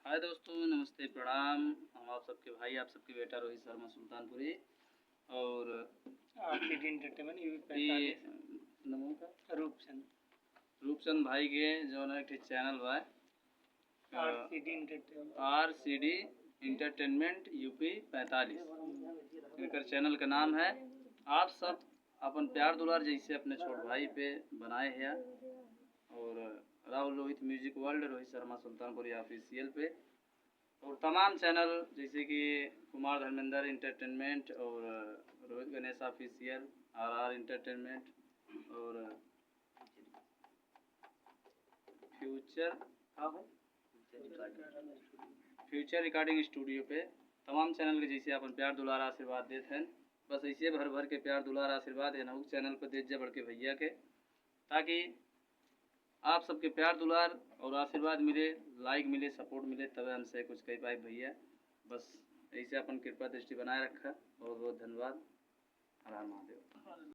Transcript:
हाय दोस्तों, नमस्ते, प्रणाम। हम आप सबके भाई, आप सबके बेटा रोहित शर्मा सुल्तानपुरी। और आरसीडी एंटरटेनमेंट यूपी ये 45 नमो का रूपचंद भाई के जो है एक चैनल बा आरसीडी इंटरटेनमेंट यूपी 45। इनकर चैनल का नाम है। आप सब अपन प्यार दुलार जैसे अपने छोट भाई पे बनाए हैं। और Rahul Rohit music world, Rohit Sharma Sultanpuri official पे, और तमाम चैनल जैसे कि कुमार धर्मेंद्र इंटरटेनमेंट और Rohit Ganesh official, RR entertainment और फ्यूचर रिकॉर्डिंग स्टूडियो पे तमाम चैनल के जैसे अपन प्यार दुलार आशीर्वाद देते हैं। बस ऐसे भर भर के प्यार दुलार आशीर्वाद है चैनल पर देते बढ़ के भैया के, ताकि आप सबके प्यार दुलार और आशीर्वाद मिले, लाइक मिले, सपोर्ट मिले, तब हमसे कुछ कह पाए भैया। बस ऐसे अपन कृपा दृष्टि बनाए रखा। बहुत बहुत धन्यवाद। हर हर महादेव।